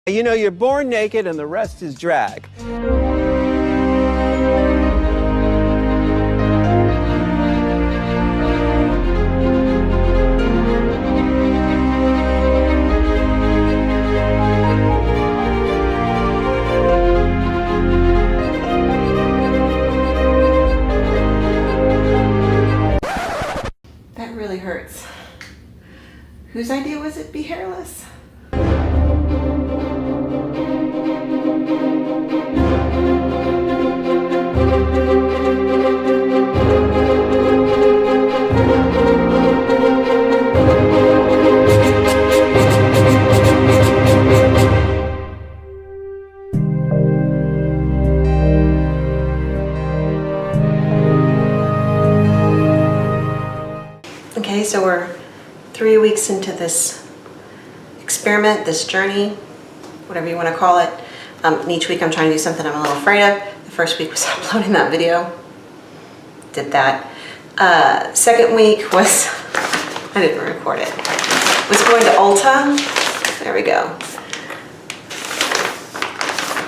You know, you're born naked and the rest is drag. That really hurts. Whose idea was it, be hairless? Okay, so we're 3 weeks into this experiment, this journey, whatever you want to call it. And each week I'm trying to do something I'm a little afraid of. The first week was uploading that video. Did that. Second week was, I didn't record it, was going to Ulta. There we go.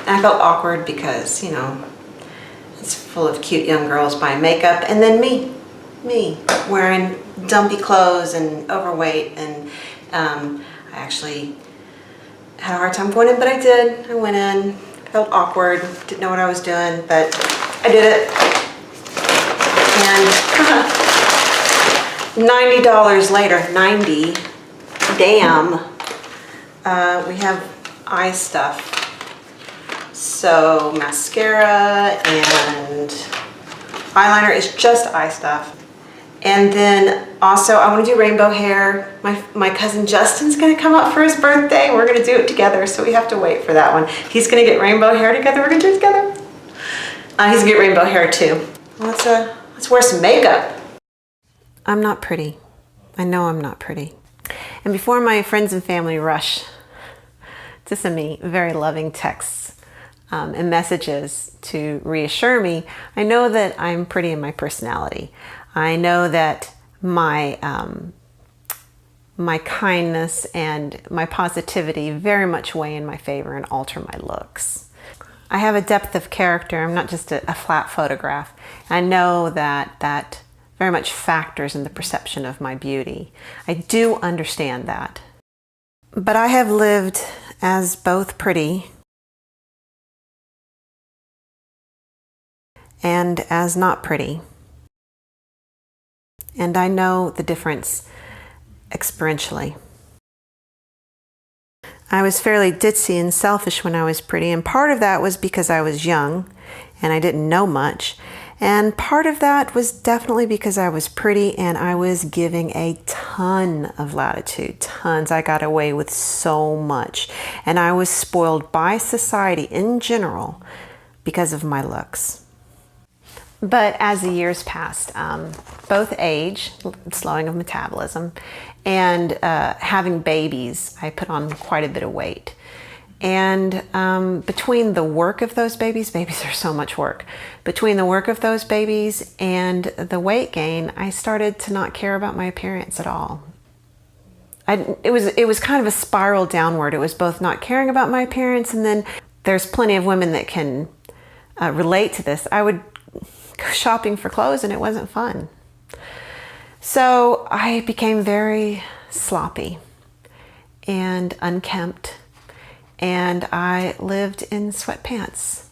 And I felt awkward because, you know, it's full of cute young girls buying makeup, and then me wearing dumpy clothes and overweight, and I actually had a hard time going in, but I did. I went in, felt awkward, didn't know what I was doing, but I did it. And $90 later, 90, damn, we have eye stuff. So mascara and eyeliner is just eye stuff. And then also I want to do rainbow hair. My cousin Justin's going to come up for his birthday. We're going to do it together, so we have to wait for that one. He's going to get rainbow hair together. We're going to do it together. He's going to get rainbow hair too. Let's wear some makeup. I'm not pretty. I know I'm not pretty. And before my friends and family rush to send me very loving texts and messages to reassure me, I know that I'm pretty in my personality. I know that my kindness and my positivity very much weigh in my favor and alter my looks. I have a depth of character. I'm not just a flat photograph. I know that that very much factors in the perception of my beauty. I do understand that. But I have lived as both pretty and as not pretty. And I know the difference experientially. I was fairly ditzy and selfish when I was pretty, and part of that was because I was young and I didn't know much. And part of that was definitely because I was pretty and I was giving a ton of latitude, tons. I got away with so much. And I was spoiled by society in general because of my looks. But as the years passed, both age, slowing of metabolism, and having babies, I put on quite a bit of weight. And between the work of those babies are so much work. Between the work of those babies and the weight gain, I started to not care about my appearance at all. It was kind of a spiral downward. It was both not caring about my appearance, and then there's plenty of women that can relate to this. I would go shopping for clothes and it wasn't fun. So I became very sloppy and unkempt, and I lived in sweatpants.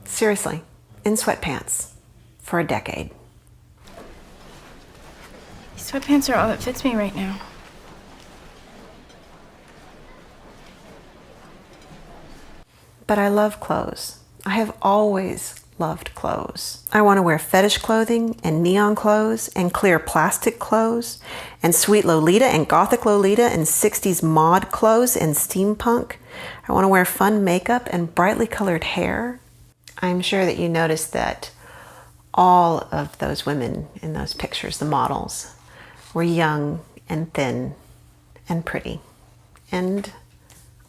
Seriously, in sweatpants for a decade. These sweatpants are all that fits me right now. But I love clothes. I have always loved clothes. I want to wear fetish clothing and neon clothes and clear plastic clothes and sweet Lolita and gothic Lolita and 60s mod clothes and steampunk. I want to wear fun makeup and brightly colored hair. I'm sure that you noticed that all of those women in those pictures, the models, were young and thin and pretty. And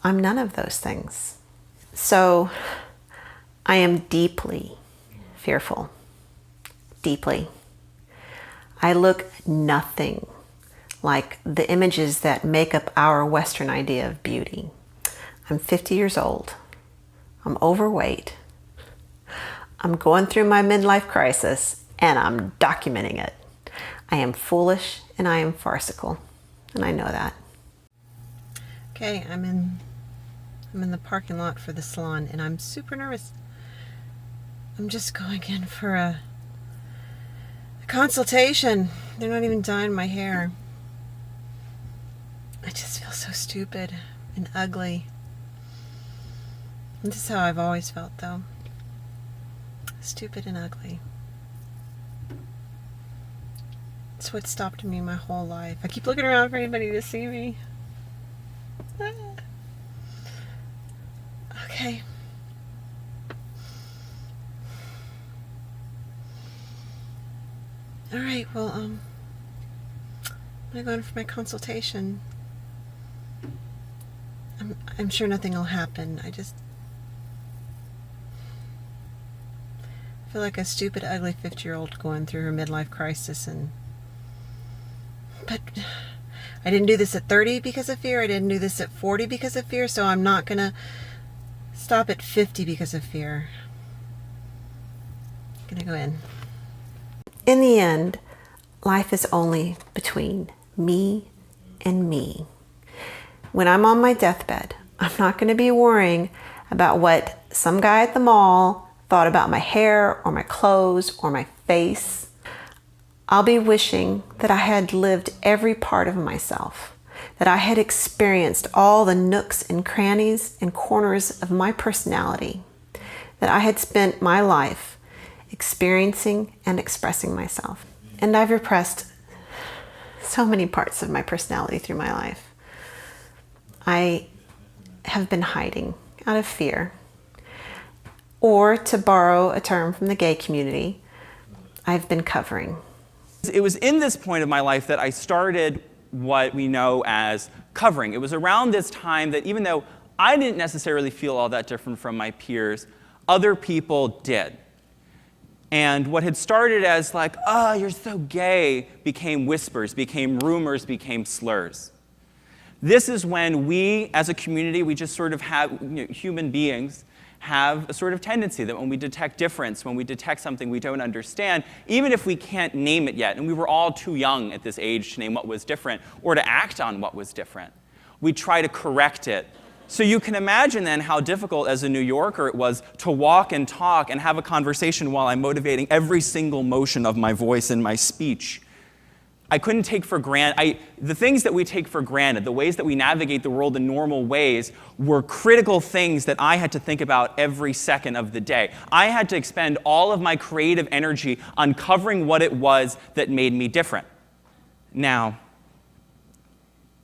I'm none of those things. So I am deeply fearful, deeply. I look nothing like the images that make up our Western idea of beauty. I'm 50 years old. I'm overweight. I'm going through my midlife crisis, and I'm documenting it. I am foolish and I am farcical, and I know that. Okay, I'm in the parking lot for the salon, and I'm super nervous. I'm just going in for a consultation. They're not even dyeing my hair. I just feel so stupid and ugly. This is how I've always felt, though. Stupid and ugly. It's what stopped me my whole life. I keep looking around for anybody to see me. Okay. All right, well, I'm gonna go in for my consultation. I'm sure nothing will happen. I just feel like a stupid, ugly 50-year-old going through her midlife crisis, but I didn't do this at 30 because of fear. I didn't do this at 40 because of fear, so I'm not gonna stop at 50 because of fear. I'm gonna go in. In the end, life is only between me and me. When I'm on my deathbed, I'm not going to be worrying about what some guy at the mall thought about my hair or my clothes or my face. I'll be wishing that I had lived every part of myself, that I had experienced all the nooks and crannies and corners of my personality, that I had spent my life experiencing and expressing myself. And I've repressed so many parts of my personality through my life. I have been hiding out of fear, or to borrow a term from the gay community, I've been covering. It was in this point of my life that I started what we know as covering. It was around this time that even though I didn't necessarily feel all that different from my peers, other people did. And what had started as like, oh, you're so gay, became whispers, became rumors, became slurs. This is when we, as a community, we just sort of have, human beings, have a sort of tendency that when we detect difference, when we detect something we don't understand, even if we can't name it yet, and we were all too young at this age to name what was different or to act on what was different, we try to correct it. So you can imagine then how difficult as a New Yorker it was to walk and talk and have a conversation while I'm motivating every single motion of my voice and my speech. I couldn't take for granted, the things that we take for granted, the ways that we navigate the world in normal ways, were critical things that I had to think about every second of the day. I had to expend all of my creative energy uncovering what it was that made me different. Now,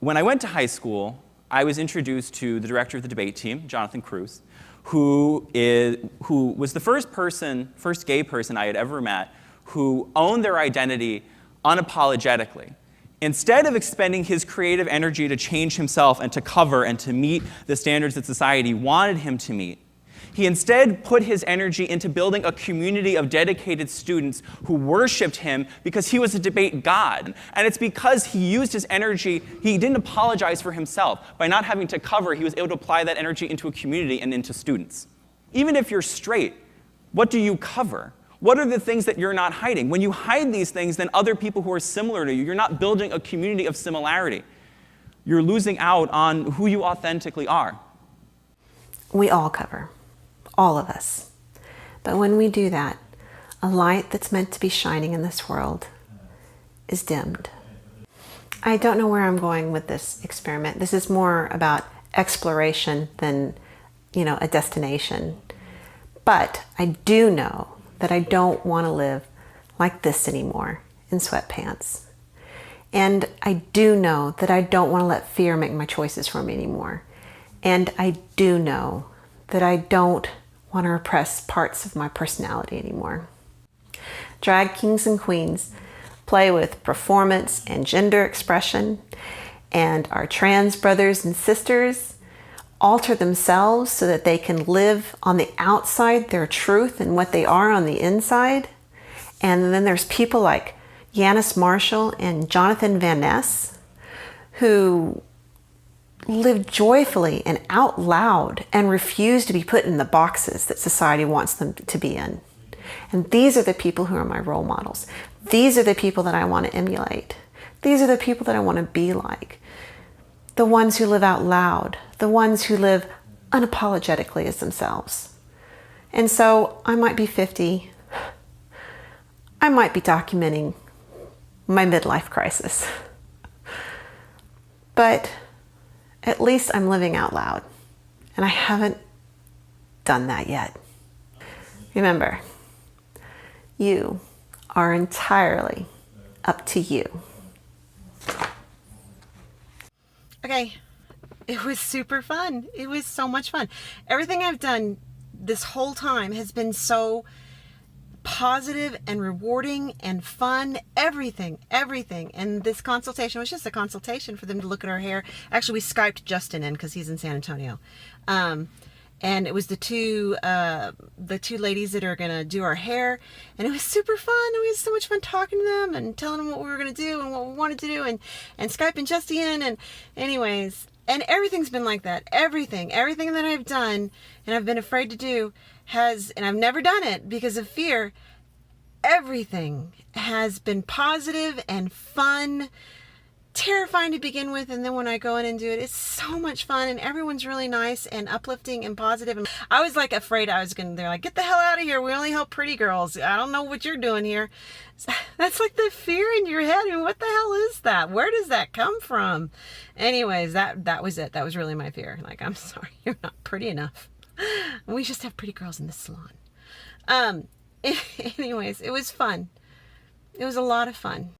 when I went to high school, I was introduced to the director of the debate team, Jonathan Cruz, who was the first gay person I had ever met who owned their identity unapologetically. Instead of expending his creative energy to change himself and to cover and to meet the standards that society wanted him to meet, he instead put his energy into building a community of dedicated students who worshiped him because he was a debate god. And it's because he used his energy, he didn't apologize for himself. By not having to cover, he was able to apply that energy into a community and into students. Even if you're straight, what do you cover? What are the things that you're not hiding? When you hide these things, then other people who are similar to you, you're not building a community of similarity. You're losing out on who you authentically are. We all cover. All of us. But when we do that, a light that's meant to be shining in this world is dimmed. I don't know where I'm going with this experiment. This is more about exploration than, a destination. But I do know that I don't want to live like this anymore in sweatpants. And I do know that I don't want to let fear make my choices for me anymore. And I do know that I don't want to repress parts of my personality anymore. Drag kings and queens play with performance and gender expression, and our trans brothers and sisters alter themselves so that they can live on the outside their truth and what they are on the inside. And then there's people like Yanis Marshall and Jonathan Van Ness who live joyfully and out loud and refuse to be put in the boxes that society wants them to be in. And these are the people who are my role models. These are the people that I want to emulate. These are the people that I want to be like. The ones who live out loud, the ones who live unapologetically as themselves. And so I might be 50. I might be documenting my midlife crisis. But at least I'm living out loud. And I haven't done that yet. Remember, you are entirely up to you. Okay, it was super fun. It was so much fun. Everything I've done this whole time has been so positive and rewarding and fun. Everything. And this consultation was just a consultation for them to look at our hair. Actually, we Skyped Justin in because he's in San Antonio. And it was the two ladies that are going to do our hair. And it was super fun. We had so much fun talking to them and telling them what we were going to do and what we wanted to do and Skyping Justin in. And anyways, and everything's been like that. Everything that I've done and I've been afraid to do and I've never done it because of fear. Everything has been positive and fun, terrifying to begin with, and then when I go in and do it, it's so much fun, and everyone's really nice and uplifting and positive. And I was like afraid they're like, get the hell out of here, we only help pretty girls, I don't know what you're doing here. That's like the fear in your head. I mean, what the hell is that? Where does that come from? Anyways, that was it. That was really my fear. Like, I'm sorry, you're not pretty enough. We just have pretty girls in the salon. Anyways, it was fun. It was a lot of fun.